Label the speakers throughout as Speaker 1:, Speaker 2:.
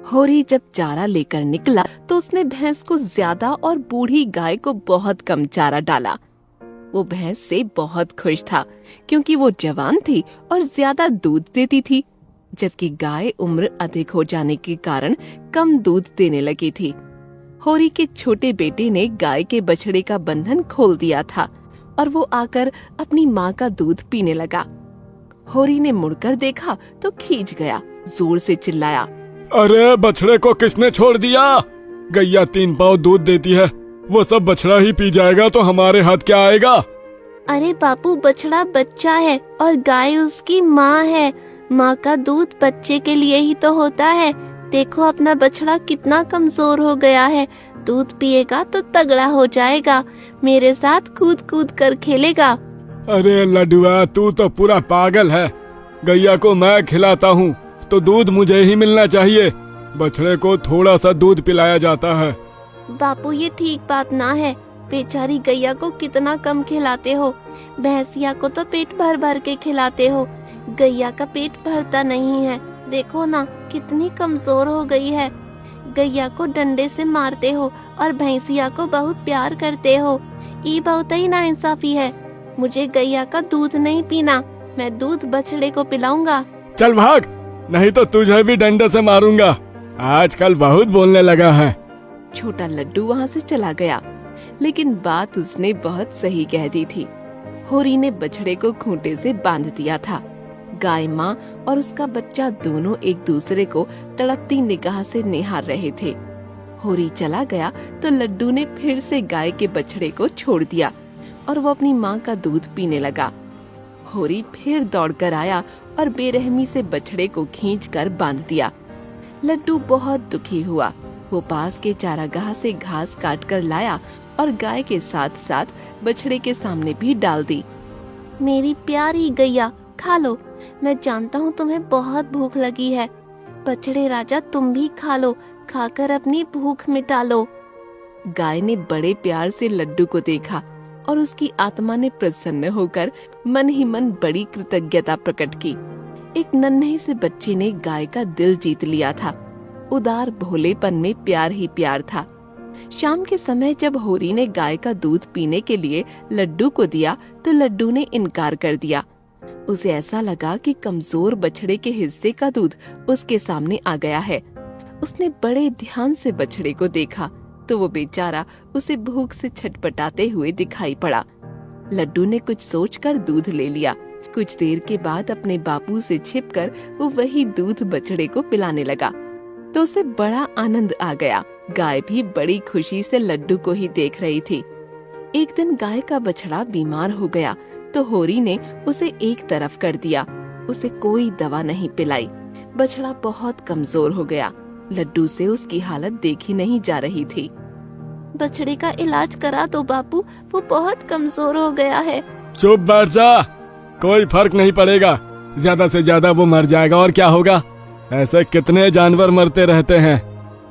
Speaker 1: होरी जब चारा लेकर निकला तो उसने भैंस को ज्यादा और बूढ़ी गाय को बहुत कम चारा डाला। वो भैंस से बहुत खुश था क्योंकि वो जवान थी और ज्यादा दूध देती थी, जबकि गाय उम्र अधिक हो जाने के कारण कम दूध देने लगी थी। होरी के छोटे बेटे ने गाय के बछड़े का बंधन खोल दिया था और वो आकर अपनी माँ का दूध पीने लगा। होरी ने मुड़कर देखा तो खींच गया, जोर से चिल्लाया,
Speaker 2: अरे बछड़े को किसने छोड़ दिया? गैया 3 पाव दूध देती है, वो सब बछड़ा ही पी जाएगा तो हमारे हाथ क्या आएगा?
Speaker 3: अरे बापू, बछड़ा बच्चा है और गाय उसकी माँ है। माँ का दूध बच्चे के लिए ही तो होता है। देखो अपना बछड़ा कितना कमजोर हो गया है। दूध पिएगा तो तगड़ा हो जाएगा, मेरे साथ कूद कूद कर खेलेगा।
Speaker 2: अरे लडुआ, तू तो पूरा पागल है। गैया को मैं खिलाता हूँ तो दूध मुझे ही मिलना चाहिए। बछड़े को थोड़ा सा दूध पिलाया जाता है।
Speaker 3: बापू ये ठीक बात ना है। बेचारी गैया को कितना कम खिलाते हो। भैंसिया को तो पेट भर भर के खिलाते हो, गैया का पेट भरता नहीं है। देखो ना कितनी कमजोर हो गई है। गैया को डंडे से मारते हो और भैंसिया को बहुत प्यार करते हो। ये बहुत ही नाइंसाफी है। मुझे गैया का दूध नहीं पीना, मैं दूध बछड़े को पिलाऊंगा।
Speaker 2: चल भाग, नहीं तो तुझे भी डंडे से मारूंगा। आजकल बहुत बोलने लगा है।
Speaker 1: छोटा लड्डू वहाँ से चला गया, लेकिन बात उसने बहुत सही कह दी थी। होरी ने बछड़े को खूंटे से बांध दिया था। गाय माँ और उसका बच्चा दोनों एक दूसरे को तड़पती निगाह से निहार रहे थे। होरी चला गया तो लड्डू ने फिर से गाय के बछड़े को छोड़ दिया और वो अपनी माँ का दूध पीने लगा। होरी फिर दौड़कर आया और बेरहमी से बछड़े को खींचकर बांध दिया। लड्डू बहुत दुखी हुआ। वो पास के चारागाह से घास काट कर लाया और गाय के साथ साथ बछड़े के सामने भी डाल दी।
Speaker 3: मेरी प्यारी गैया, खा लो। मैं जानता हूँ तुम्हें बहुत भूख लगी है। बछड़े राजा, तुम भी खा लो, खाकर अपनी भूख मिटा लो।
Speaker 1: गाय ने बड़े प्यार से लड्डू को देखा और उसकी आत्मा ने प्रसन्न होकर मन ही मन बड़ी कृतज्ञता प्रकट की। एक नन्हे से बच्चे ने गाय का दिल जीत लिया था। उदार भोलेपन में प्यार ही प्यार था। शाम के समय जब होरी ने गाय का दूध पीने के लिए लड्डू को दिया तो लड्डू ने इनकार कर दिया। उसे ऐसा लगा कि कमजोर बछड़े के हिस्से का दूध उसके सामने आ गया है। उसने बड़े ध्यान से बछड़े को देखा तो वो बेचारा उसे भूख से छटपटाते हुए दिखाई पड़ा। लड्डू ने कुछ सोचकर दूध ले लिया। कुछ देर के बाद अपने बापू से छिपकर वो वही दूध बछड़े को पिलाने लगा तो उसे बड़ा आनंद आ गया। गाय भी बड़ी खुशी से लड्डू को ही देख रही थी। एक दिन गाय का बछड़ा बीमार हो गया तो होरी ने उसे एक तरफ कर दिया। उसे कोई दवा नहीं पिलाई। बछड़ा बहुत कमजोर हो गया। लड्डू से उसकी हालत देखी नहीं जा रही थी।
Speaker 3: बछड़े का इलाज करा दो बापू, वो बहुत कमजोर हो गया है।
Speaker 2: चुप बैठ जा, कोई फर्क नहीं पड़ेगा। ज्यादा से ज्यादा वो मर जाएगा और क्या होगा? ऐसे कितने जानवर मरते रहते हैं।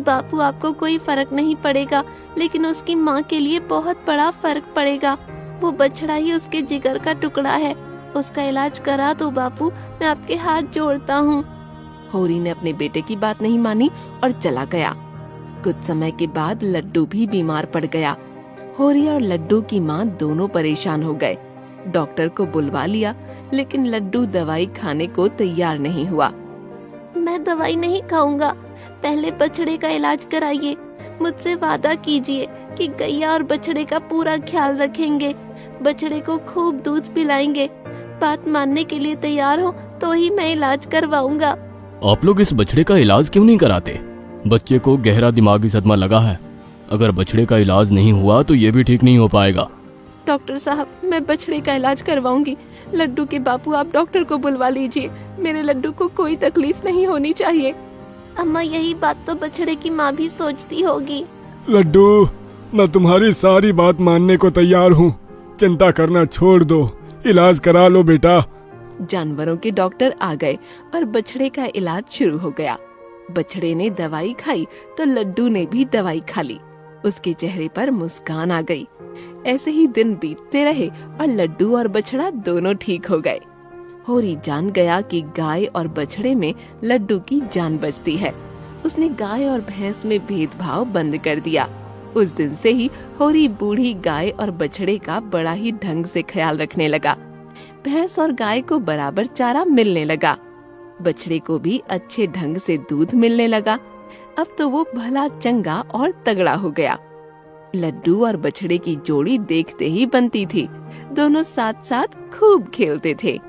Speaker 3: बापू आपको कोई फर्क नहीं पड़ेगा, लेकिन उसकी माँ के लिए बहुत बड़ा फर्क पड़ेगा। वो बछड़ा ही उसके जिगर का टुकड़ा है। उसका इलाज करा दो बापू, मैं आपके हाथ जोड़ता हूँ।
Speaker 1: होरी ने अपने बेटे की बात नहीं मानी और चला गया। कुछ समय के बाद लड्डू भी बीमार पड़ गया। होरी और लड्डू की माँ दोनों परेशान हो गए। डॉक्टर को बुलवा लिया, लेकिन लड्डू दवाई खाने को तैयार नहीं हुआ।
Speaker 3: मैं दवाई नहीं खाऊंगा, पहले बछड़े का इलाज कराइए। मुझसे वादा कीजिए कि गैया और बछड़े का पूरा ख्याल रखेंगे, बछड़े को खूब दूध पिलाएंगे। बात मानने के लिए तैयार हो तो ही मैं इलाज करवाऊंगा।
Speaker 4: आप लोग इस बछड़े का इलाज क्यों नहीं कराते? बच्चे को गहरा दिमागी सदमा लगा है। अगर बछड़े का इलाज नहीं हुआ तो ये भी ठीक नहीं हो पाएगा।
Speaker 1: डॉक्टर साहब, मैं बछड़े का इलाज करवाऊंगी। लड्डू के बापू, आप डॉक्टर को बुलवा लीजिए। मेरे लड्डू को कोई तकलीफ नहीं होनी चाहिए।
Speaker 3: अम्मा, यही बात तो बछड़े की माँ भी सोचती होगी।
Speaker 2: लड्डू, मैं तुम्हारी सारी बात मानने को तैयार हूँ। चिंता करना छोड़ दो, इलाज करा लो बेटा।
Speaker 1: जानवरों के डॉक्टर आ गए और बछड़े का इलाज शुरू हो गया। बछड़े ने दवाई खाई तो लड्डू ने भी दवाई खा ली। उसके चेहरे पर मुस्कान आ गई। ऐसे ही दिन बीतते रहे और लड्डू और बछड़ा दोनों ठीक हो गए। होरी जान गया कि गाय और बछड़े में लड्डू की जान बचती है। उसने गाय और भैंस में भेदभाव बंद कर दिया। उस दिन से ही होरी बूढ़ी गाय और बछड़े का बड़ा ही ढंग से ख्याल रखने लगा। भैंस और गाय को बराबर चारा मिलने लगा। बछड़े को भी अच्छे ढंग से दूध मिलने लगा। अब तो वो भला चंगा और तगड़ा हो गया। लड्डू और बछड़े की जोड़ी देखते ही बनती थी। दोनों साथ साथ खूब खेलते थे।